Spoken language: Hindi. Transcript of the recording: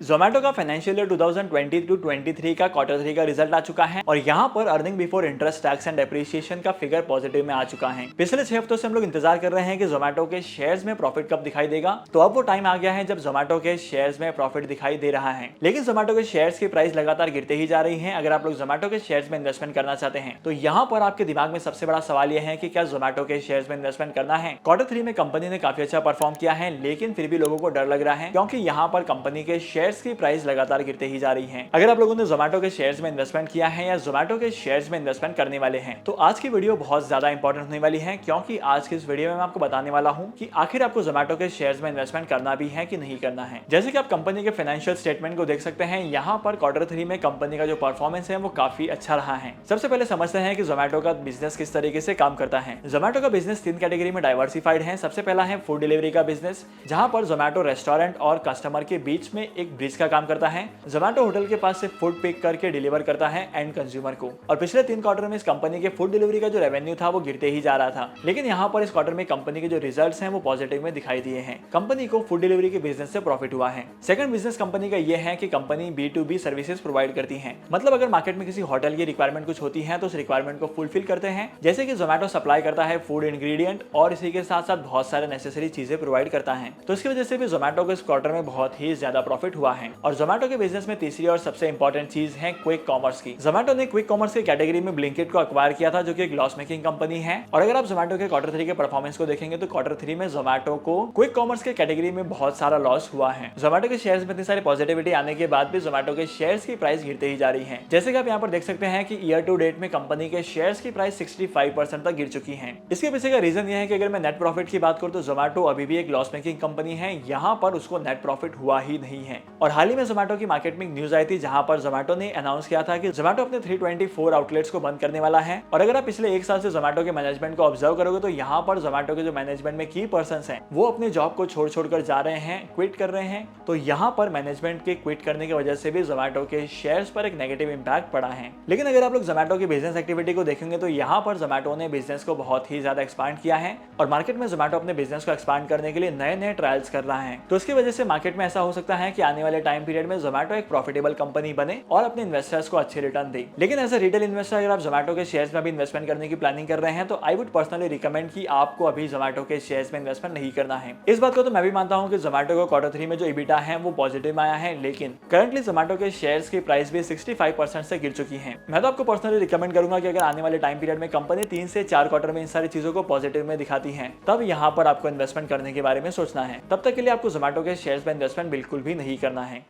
जोमेटो का फाइनेंशियल ईयर 2022-23 का क्वार्टर 3 का रिजल्ट आ चुका है और यहाँ पर earning before interest tax and depreciation का फिगर पॉजिटिव में आ चुका है। पिछले 6 हफ्तों से हम लोग इंतजार कर रहे हैं कि जोमेटो के शेयर्स में प्रॉफिट कब दिखाई देगा, तो अब वो टाइम आ गया है जब जोमेटो के शेयर्स में प्रॉफिट दिखाई दे रहा है। लेकिन जोमेटो के शेयर्स की प्राइस लगातार गिरते ही जा रही है। अगर आप लोग जोमेटो के शेयर्स में इन्वेस्टमेंट करना चाहते हैं तो यहाँ पर आपके दिमाग में सबसे बड़ा सवाल यह है कि क्या जोमेटो के शेयर्स में इन्वेस्टमेंट करना है। क्वार्टर 3 में कंपनी ने काफी अच्छा परफॉर्म किया है, लेकिन फिर भी लोगों को डर लग रहा है क्योंकि यहाँ पर कंपनी के शेयर्स की प्राइस लगातार गिरते ही जा रही है। अगर आप लोगों ने जोमेटो के शेयर्स में इन्वेस्टमेंट किया है या जोमेटो के शेयर्स में इन्वेस्टमेंट करने वाले हैं तो आज की वीडियो बहुत ज्यादा इंपॉर्टेंट होने वाली है, क्योंकि आज की इस वीडियो में मैं आपको बताने वाला हूं कि आखिर आपको जोमेटो के शेयर्स में इन्वेस्टमेंट करना भी है कि नहीं करना है। जैसे कि आप कंपनी के फाइनेंशियल स्टेटमेंट को देख सकते हैं, यहाँ पर क्वार्टर 3 में कंपनी का जो परफॉर्मेंस है वो काफी अच्छा रहा है। सबसे पहले समझते हैं कि जोमेटो का बिजनेस किस तरीके से काम करता है। जोमेटो का बिजनेस 3 कैटेगरी में डाइवर्सिफाइड है। सबसे पहला है फूड डिलीवरी का बिजनेस, जहां पर जोमेटो रेस्टोरेंट और कस्टमर के बीच में एक ब्रिज का काम करता है। जोमेटो होटल के पास से फूड पिक करके डिलीवर करता है एंड कंज्यूमर को। और पिछले 3 क्वार्टर में इस कंपनी के फूड डिलीवरी का जो रेवेन्यू था वो गिरते ही जा रहा था, लेकिन यहाँ पर इस क्वार्टर में कंपनी के जो रिजल्ट्स हैं वो पॉजिटिव में दिखाई दिए हैं। कंपनी को फूड डिलीवरी के बिजनेस से प्रॉफिट हुआ है। सेकंड बिजनेस कंपनी का ये है कि कंपनी B2B सर्विसेज प्रोवाइड करती है। मतलब अगर मार्केट में किसी होटल की रिक्वायरमेंट कुछ होती है तो उस रिक्वायरमेंट को फुलफिल करते हैं। जैसे कि जोमेटो सप्लाई करता है फूड इंग्रेडिएंट और इसी के साथ साथ बहुत सारे नेसेसरी चीजें प्रोवाइड करता है, तो इसकी वजह से भी जोमेटो को इस क्वार्टर में बहुत ही ज्यादा प्रॉफिट हुआ है। और जोमेटो के बिजनेस में तीसरी और सबसे इंपॉर्टेंट चीज है क्विक कॉमर्स की। जोमेटो ने क्विक कॉमर्स के कैटेगरी में ब्लिंकिट को अक्वायर किया था, जो कि एक लॉस मेकिंग कंपनी है। और अगर आप जोमेटो के क्वार्टर 3 के परफॉर्मेंस को देखेंगे तो क्वार्टर 3 में जोमेटो को क्विक कॉमर्स के कैटेगरी में बहुत सारा लॉस हुआ है। जोमेटो के शेयर्स में इतनी सारी पॉजिटिविटी आने के बाद भी जोमेटो के शेयर्स की प्राइस गिरते ही जा रही है। जैसे कि आप यहाँ पर देख सकते हैं कि ईयर टू डेट में कंपनी के शेयर्स की प्राइस 65% तक गिर चुकी है। इसके पीछे का रीजन यह है कि अगर मैं नेट प्रॉफिट की बात करूं तो जोमेटो अभी भी एक लॉस मेकिंग कंपनी है, यहाँ पर उसको नेट प्रॉफिट हुआ ही नहीं है। और हाल ही में जोमेटो की मार्केट में न्यूज आई थी जहां पर जोमेटो ने अनाउंस किया था कि जोमेटो अपने 324 आउटलेट्स को बंद करने वाला है। और अगर आप पिछले 1 साल से जोमेटो के मैनेजमेंट को ऑब्जर्व करोगे तो यहाँ पर जोमेटो के जो मैनेजमेंट में की पर्संस हैं वो अपने जॉब को छोड़ जा रहे हैं, क्विट कर रहे हैं। तो यहाँ पर मैनेजमेंट के क्विट करने की वजह से भी जोमेटो के शेयर्स पर एक नेगेटिव इंपैक्ट पड़ा है। लेकिन अगर आप लोग जोमेटो की बिजनेस एक्टिविटी को देखेंगे तो यहाँ पर जोमेटो ने बिजनेस को बहुत ही ज्यादा एक्सपांड किया है और मार्केट में जोमेटो अपने बिजनेस को एक्सपांड करने के लिए नए नए ट्रायल्स कर रहा है। तो इसकी वजह से मार्केट में ऐसा हो सकता है कि आने वाले टाइम पीरियड में जोमेटो एक प्रॉफिटेबल कंपनी बने और अपने इन्वेस्टर्स को अच्छे रिटर्न दे। लेकिन एज अ रिटेल इन्वेस्टर अगर आप जोमेटो के शेयर्स में भी इन्वेस्टमेंट करने की प्लानिंग कर रहे हैं तो आई वुड पर्सनली रिकमेंड कि आपको अभी जोमेटो के शेयर्स में इन्वेस्टमेंट नहीं करना है। इस बात को तो मैं भी मानता हूं कि जोमेटो को क्वार्टर 3 में जो EBITDA है वो पॉजिटिव आया है, लेकिन करंटली जोमेटो के शेयर्स की प्राइस भी 65% से गिर चुकी है। मैं तो आपको पर्सनली रिकमेंड करूंगा कि अगर आने वाले टाइम पीरियड में कंपनी 3 से 4 क्वार्टर में इन सारी चीजों को पॉजिटिव में दिखाती है तब यहाँ पर आपको इन्वेस्टमेंट करने के बारे में सोचना है। तब तक के लिए आपको जोमेटो के शेयर्स में इन्वेस्टमेंट बिल्कुल भी नहीं करना है।